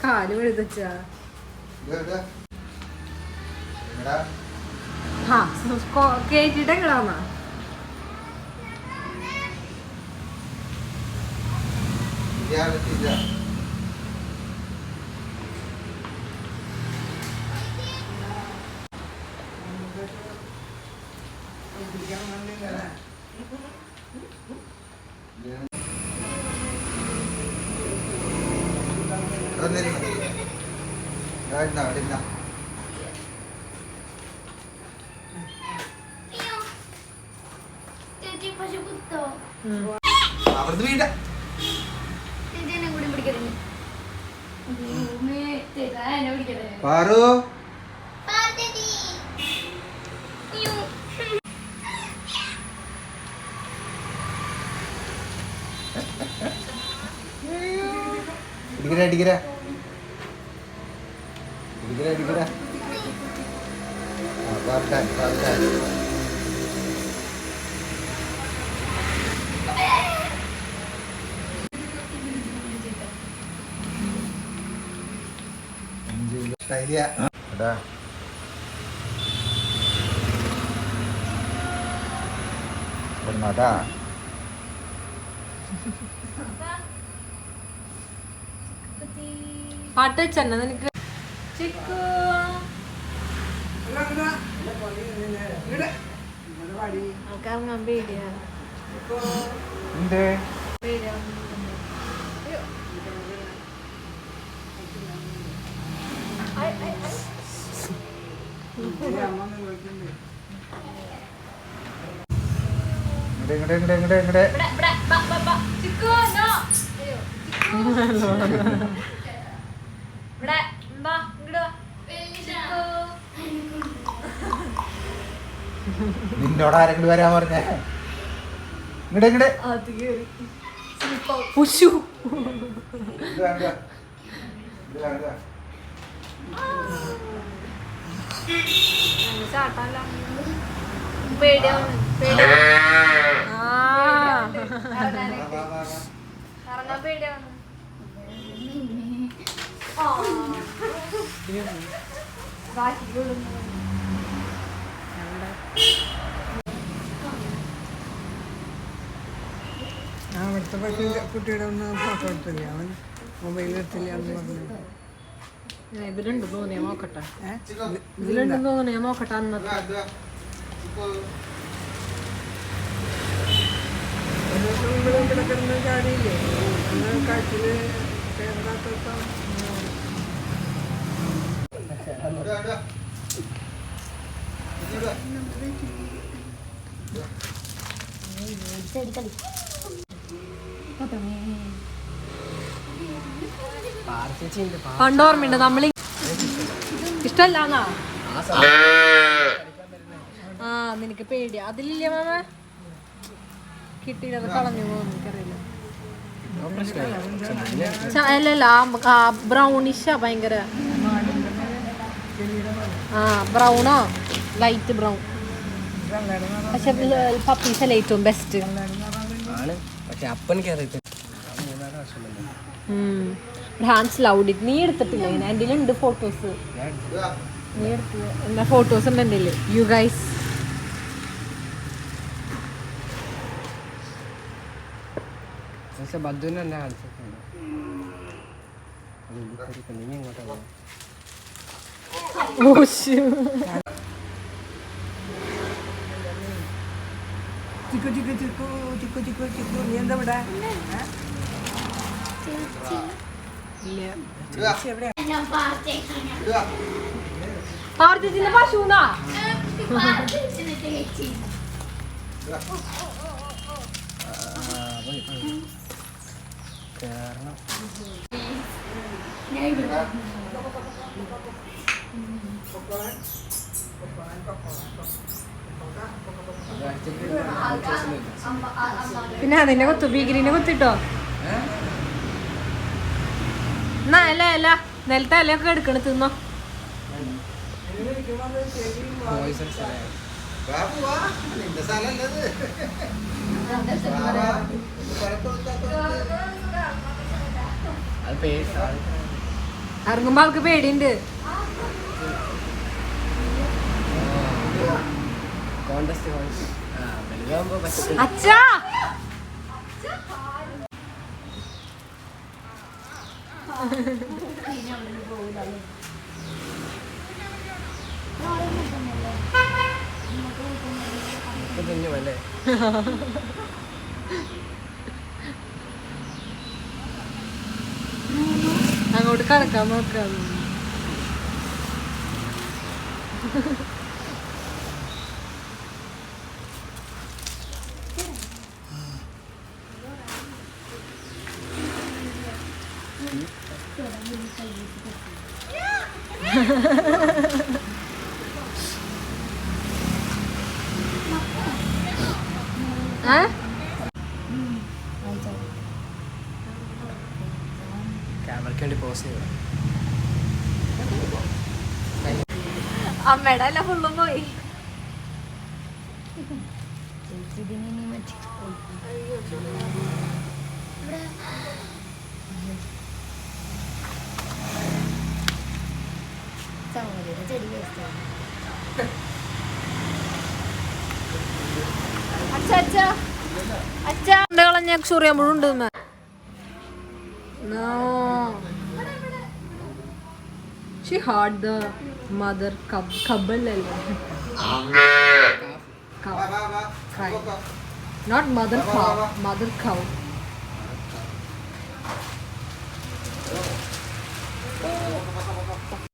കാല് വെഴുതച്ചാ കേട്ടിട്ട് എങ്ങടാന്നാ അവിടുന്ന് വീണ്ട പാറു ഇടിക്കര ഇടിക്കര ഇടിക്കര ഇടിക്കര പാർട്ടാൻ പാർട്ടാൻ idea. Ada. Bernada. പാട്ട് വെച്ചെന്നെ നിനക്ക് ചിക്കു ആൾക്കാർ പേടിയാ പേടിയാ നിന്നോട് ആരെങ്കിലും വരാൻ പറഞ്ഞേ ഇങ്ങടെ ഇങ്ങടെ പുഷു ചാട്ടാല പേടിയാവും ഇറങ്ങാൻ പേടിയാവുന്നു അവിടുത്തെ പക്ഷേ കുട്ടിയുടെ ഒന്ന് ഫോട്ടോ എടുത്തില്ല അവൻ മൊബൈലിൽ എടുത്തില്ല എന്ന് പറഞ്ഞു ഇതിലുണ്ട് തോന്നിയ നോക്കട്ടെ ഇതിലുണ്ടെന്ന് തോന്നുന്നു ഞാൻ നോക്കട്ടെ അന്നത്തെ കിടക്കുന്ന കാര്യമില്ലേ അന്ന് കാറ്റില് കേരളത്തോട്ടം പണ്ടോർമ്മയുണ്ട് നമ്മള് ഇഷ്ടല്ലാന്നാ ആ നിനക്ക് പേടിയാ അതിലില്ലേ മാമ കിട്ടിയത് കളഞ്ഞു പോകുന്നു എനിക്കറിയില്ല അല്ലല്ല ആ ബ്രൗണിഷാ ഭയങ്കര ആ ബ്രൗണോ ലൈറ്റ് ബ്രൗൺ പക്ഷെ പപ്പീസല്ലേ ഏറ്റവും ബെസ്റ്റ് ഹാൻഡ്സ് ലൗഡ് നീ എടുത്തിട്ടില്ല എൻ്റെ ഉണ്ട് ഫോട്ടോസ് നീ എടുത്തു എന്താ ഫോട്ടോസ് ഉണ്ട് എൻ്റെ യു ഗൈസ് ചിക്കു ചിക്കു ചിക്കു ചിക്കു ചിക്കു ചിക്കു നീ എന്താ ഇവിടെ പാർട്ടിന്റെ പശുനാ പിന്നെ അതിന്റെ കൊത്തു ഭീകരിനെ കൊത്തിട്ടോ എന്നാ അല്ല അല്ല നിലത്തെ അലയൊക്കെ എടുക്കണ തിന്നോ ഇറങ്ങുമ്പോ ആൾക്ക് പേടിയുണ്ട്. അച്ഛാ അങ്ങോട്ട് കടക്കാൻ നോക്കാം. അമ്മയുടെ അല്ല ഫുള്ളും പോയി. കളഞ്ഞ സൂര്യമ്പോഴുണ്ട്. She had the mother couple. Cow. Right. Not mother cow. Mother cow.